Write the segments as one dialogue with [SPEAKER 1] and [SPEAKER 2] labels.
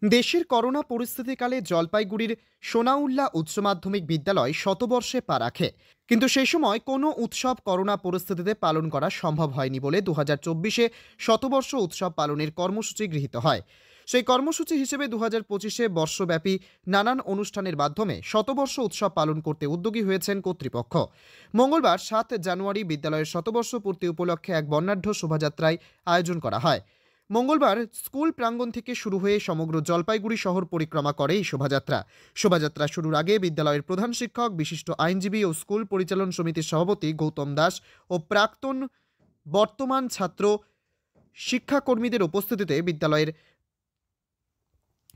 [SPEAKER 1] দেশের করোনা পরিস্থিতিকালে জলপাইগুড়ির সোনাউল্লাহ উচ্চ মাধ্যমিক বিদ্যালয় শতবর্ষে পা রাখে, কিন্তু সেই সময় কোনো উৎসব করোনা পরিস্থিতিতে পালন করা সম্ভব হয়নি বলে 2024-এ শতবর্ষ উৎসব পালনের কর্মসূচি গৃহীত হয়। সেই কর্মসূচি হিসেবে 2025-এ বর্ষব্যাপী নানান অনুষ্ঠানের মাধ্যমে শতবর্ষ উৎসব পালন করতে উদ্যোগী হয়েছেন কর্তৃপক্ষ। মঙ্গলবার 7 জানুয়ারি বিদ্যালয়ের শতবর্ষ পূর্তি উপলক্ষে এক বর্ণাঢ্য শোভাযাত্রায় আয়োজন করা হয়। মঙ্গলবার স্কুল প্রাঙ্গণ থেকে শুরু হয়ে সমগ্র জলপাইগুড়ি শহর পরিক্রমা করে এই শোভাযাত্রা শুরুর আগে বিদ্যালয়ের প্রধান শিক্ষক, বিশিষ্ট আইনজীবী ও স্কুল পরিচালন সমিতির সভাপতি গৌতম দাস ও প্রাক্তন বর্তমান ছাত্র শিক্ষাকর্মীদের উপস্থিতিতে বিদ্যালয়ের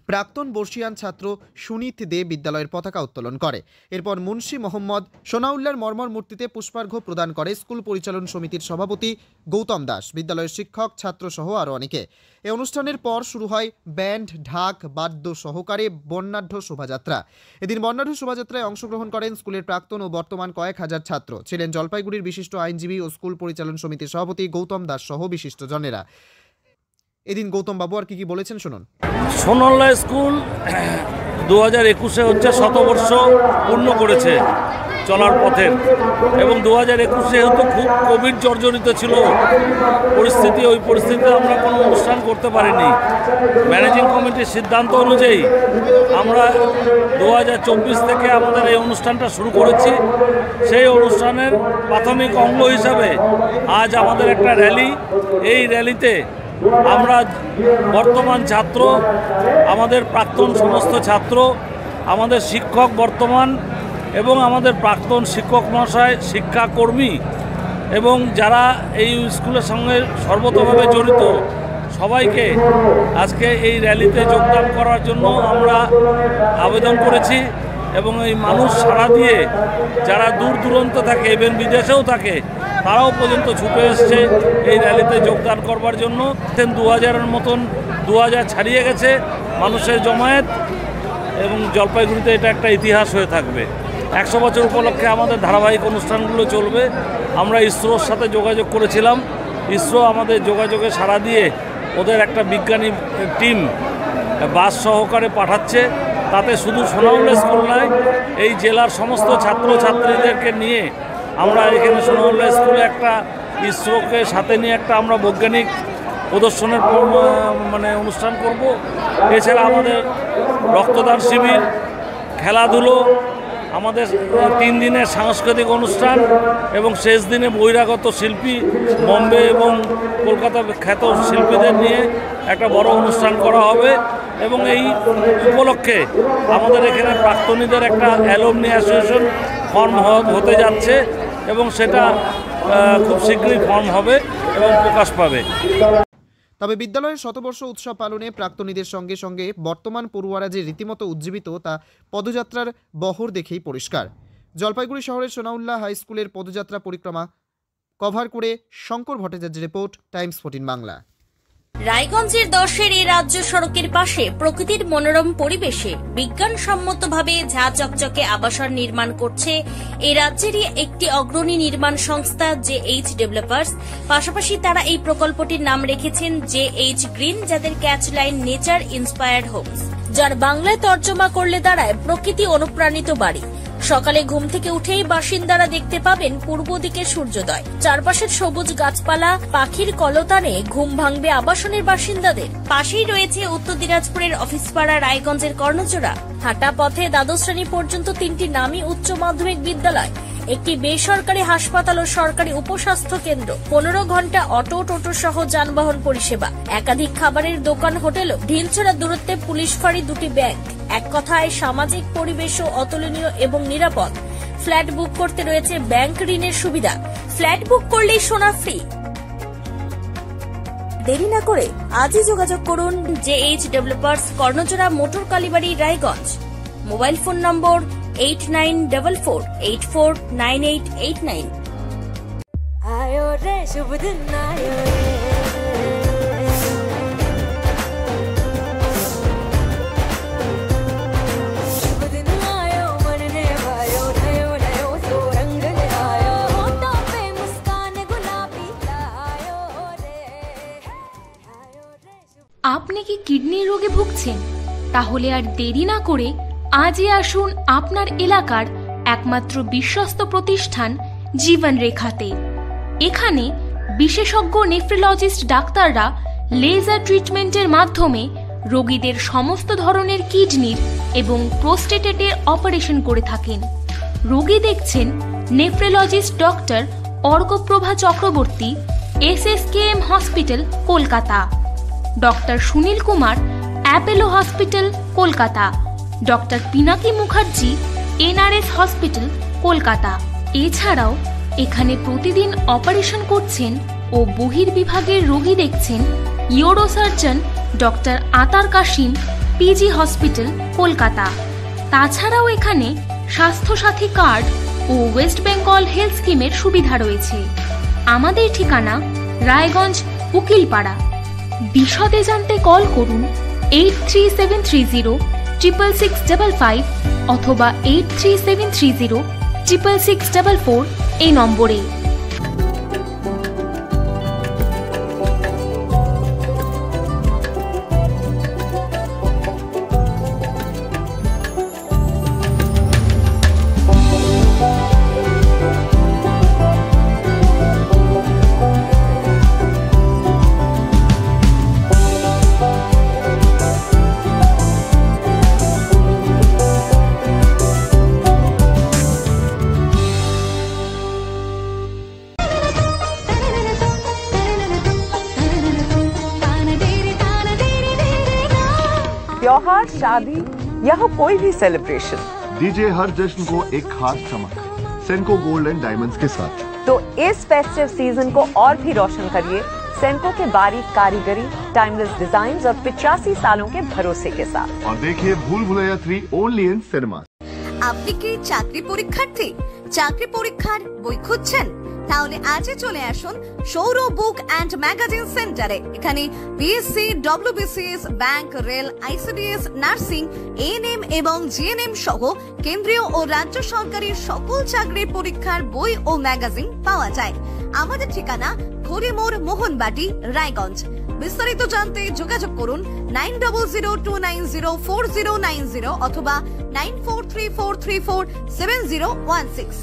[SPEAKER 1] প্রাক্তন বর্ষিয়ান ছাত্র সুনীত দে বিদ্যালয়ের পতাকা উত্তোলন করে। এরপর মুন্সি মোহাম্মদ সোনাউল্লাহর মর্মর মূর্তিতে পুষ্পার্ঘ্য প্রদান করে স্কুল পরিচালন সমিতির সভাপতি গৌতম দাস, বিদ্যালয়ের শিক্ষক, ছাত্র সহ আরও অনেকে। এই অনুষ্ঠানের পর শুরু হয় ব্যান্ড, ঢাক, বাদ্য সহকারে বর্ণাঢ্য শোভাযাত্রা। এদিন বর্ণাঢ্য শোভাযাত্রায় অংশগ্রহণ করেন স্কুলের প্রাক্তন ও বর্তমান কয়েক হাজার ছাত্র, ছিলেন জলপাইগুড়ির বিশিষ্ট আইনজীবী ও স্কুল পরিচালন সমিতির সভাপতি গৌতম দাস সহ বিশিষ্টজনেরা। এদিন গৌতম বাবু আর কি বলেছেন শুনুন।
[SPEAKER 2] সোনাউল্লাহ স্কুল 2021-এ হচ্ছে শতবর্ষ পূর্ণ করেছে চলার পথের, এবং 2021-এ হয়তো খুব কোভিড জর্জরিত ছিল পরিস্থিতি। ওই পরিস্থিতিতে আমরা কোনো অনুষ্ঠান করতে পারিনি। ম্যানেজিং কমিটির সিদ্ধান্ত অনুযায়ী আমরা 2024 থেকে আমাদের এই অনুষ্ঠানটা শুরু করেছি। সেই অনুষ্ঠানের প্রাথমিক অঙ্গ হিসাবে আজ আমাদের একটা র্যালি। এই র্যালিতে আমরা বর্তমান ছাত্র, আমাদের প্রাক্তন সমস্ত ছাত্র, আমাদের শিক্ষক বর্তমান এবং আমাদের প্রাক্তন শিক্ষক মহাশয়, শিক্ষাকর্মী এবং যারা এই স্কুলের সঙ্গে সর্বতভাবে জড়িত সবাইকে আজকে এই র্যালিতে যোগদান করার জন্য আমরা আবেদন করেছি। এবং এই মানুষ সাড়া দিয়ে যারা দূর দূরান্ত থাকে, ইভেন বিদেশেও থাকে, তারাও পর্যন্ত ছুটে এসছে এই র্যালিতে যোগদান করবার জন্য। 2000-এর মতন 2000 ছাড়িয়ে গেছে মানুষের জমায়েত, এবং জলপাইগুড়িতে এটা একটা ইতিহাস হয়ে থাকবে। 100 বছর উপলক্ষে আমাদের ধারাবাহিক অনুষ্ঠানগুলো চলবে। আমরা ইসরোর সাথে যোগাযোগ করেছিলাম। ইসরো আমাদের যোগাযোগে সাড়া দিয়ে ওদের একটা বিজ্ঞানী টিম বাস সহকারে পাঠাচ্ছে। তাতে শুধু সোনাউল্লাহ স্কুল নয়, এই জেলার সমস্ত ছাত্রছাত্রীদেরকে নিয়ে আমরা এখানে সোনাউল্লাহ স্কুলে একটা ইসরোকে সাথে নিয়ে একটা আমরা বৈজ্ঞানিক প্রদর্শনের অনুষ্ঠান করব। এছাড়া আমাদের রক্তদান শিবির, খেলাধুলো, আমাদের 3 দিনের সাংস্কৃতিক অনুষ্ঠান এবং শেষ দিনে বহিরাগত শিল্পী, বম্বে এবং কলকাতা খ্যাত শিল্পীদের নিয়ে একটা বড় অনুষ্ঠান করা হবে। এবং এই উপলক্ষে আমাদের এখানে প্রাক্তনীদের একটা অ্যালুমনি অ্যাসোসিয়েশন ফর্ম হতে যাচ্ছে, এবং সেটা খুব শীঘ্রই ফর্ম হবে এবং প্রকাশ পাবে।
[SPEAKER 1] তবে বিদ্যালয়ের শতবর্ষ উৎসব পালনে প্রাক্তনীদের সঙ্গে সঙ্গে বর্তমান পড়ুয়ারা যে রীতিমতো উজ্জীবিত তা পদযাত্রার বহর দেখেই পরিষ্কার। জলপাইগুড়ি শহরের সোনাউল্লাহ হাই স্কুলের পদযাত্রা পরিক্রমা কভার করে শঙ্কর ভট্টাচার্যের রিপোর্ট, টাইমস 14 বাংলা।
[SPEAKER 3] রায়গঞ্জের 10-এর এই রাজ্য সড়কের পাশে প্রকৃতির মনোরম পরিবেশে বিজ্ঞানসম্মতভাবে ঝাঁ চকচকে আবাসন নির্মাণ করছে এই রাজ্যেরই একটি অগ্রণী নির্মাণ সংস্থা JH ডেভেলপার্স। পাশাপাশি তারা এই প্রকল্পটির নাম রেখেছেন JH গ্রিন, যাদের ক্যাচলাইন নেচার ইন্সপায়ার্ড হোমস, যার বাংলায় তর্জমা করলে দাঁড়ায় প্রকৃতি অনুপ্রাণিত বাড়ি। সকালে ঘুম থেকে উঠেই বাসিন্দারা দেখতে পাবেন পূর্ব দিকে সূর্যোদয়। চারপাশের সবুজ গাছপালা, পাখির কলতানে ঘুম ভাঙবে আবাসনের বাসিন্দাদের। পাশেই রয়েছে উত্তর দিনাজপুরের অফিসপাড়া রায়গঞ্জের কর্ণজোড়া। হাঁটা পথে দ্বাদশ শ্রেণী পর্যন্ত 3টি নামী উচ্চ মাধ্যমিক বিদ্যালয়, একটি বেসরকারি হাসপাতাল ও সরকারি উপস্বাস্থ্য কেন্দ্র, 15 ঘন্টা অটো, টোটো সহ যানবাহন পরিষেবা, একাধিক খাবারের দোকান, হোটেলও, ঢিলছড়া দূরত্বে পুলিশ ফাঁড়ি, 2টি ব্যাংক। এক কথায় সামাজিক পরিবেশও অতুলনীয় এবং নিরাপদ। ফ্ল্যাট বুক করতে রয়েছে ব্যাংক ঋণের সুবিধা। ফ্ল্যাট বুক করলেই সোনা ফ্রি। দেরি না করে আজই যোগাযোগ করুন JH developers, Karnajora, motor Kalibari, Raiganj. Mobile phone number 8944849889।
[SPEAKER 4] आयो रे शुभ दिन आयो रे, शुभ दिन आयो मन ने भायो, नयो नयो तो रंग ले आयो, होठों पे मुस्कान गुलाबी आयो रे, आयो रे।
[SPEAKER 5] আপনি কি কিডনি রোগে ভুগছেন? তাহলে আর দেরি না করে আজই আসুন আপনার এলাকার একমাত্র বিশ্বস্ত প্রতিষ্ঠান জীবন রেখাতে। এখানে বিশেষজ্ঞ নেফ্রোলজিস্ট ডাক্তাররা লেজার ট্রিটমেন্টের মাধ্যমে রোগীদের সমস্ত ধরনের কিডনির এবং প্রোস্টেটের অপারেশন করে থাকেন। রোগী দেখছেন nephrologist doctor Arkaprabha Chakraborty, SSKM hospital, Kolkata. Doctor Sunil Kumar, Apollo hospital, Kolkata. Doctor Pinaki Mukherjee, NRS hospital, Kolkata. এছাড়াও এখানে প্রতিদিন অপারেশন করছেন ও বহির্বিভাগের রোগী দেখছেন ইউরোসার্জন ডক্টর আতার কাশিম, PG হসপিটাল, কলকাতা। তাছাড়াও এখানে স্বাস্থ্যসাথী কার্ড ও ওয়েস্ট বেঙ্গল হেলথ স্কিমের সুবিধা রয়েছে। আমাদের ঠিকানা রায়গঞ্জ, উকিলপাড়া। বিশদে জানতে কল করুন 8373066655 অথবা 8373066644 এই নম্বরে।
[SPEAKER 6] त्योहार, शादी या हो कोई भी सेलिब्रेशन,
[SPEAKER 7] दीजिए हर जश्न को एक खास चमक सेंको गोल्ड एंड डायमंड्स के साथ।
[SPEAKER 6] तो इस फेस्टिव सीजन को और भी रोशन करिए सेंको के बारीक कारीगरी, टाइमलेस डिजाइन और 85 सालों के भरोसे के साथ।
[SPEAKER 7] और देखिए भूल भुलैया 3 ओनली इन सिनेमा।
[SPEAKER 8] আপনি কি চাকরি পরীক্ষার্থী? চাকরি পরীক্ষার বই খুঁজছেন? তাহলে আজই চলে আসুন সৌর বুক অ্যান্ড ম্যাগাজিন সেন্টারে। এখানে BSc, WBCS, bank, rail, ICDS, nursing, ANM এবং GNM সহ কেন্দ্রীয় ও রাজ্য সরকারি সকল চাকরির পরীক্ষার বই ও ম্যাগাজিন পাওয়া যায়। আমাদের ঠিকানা ঘড়িমোড়, মোহনবাটি, রায়গঞ্জ। বিস্তারিত জানতে যোগাযোগ করুন 9002904090 অথবা 9434347016।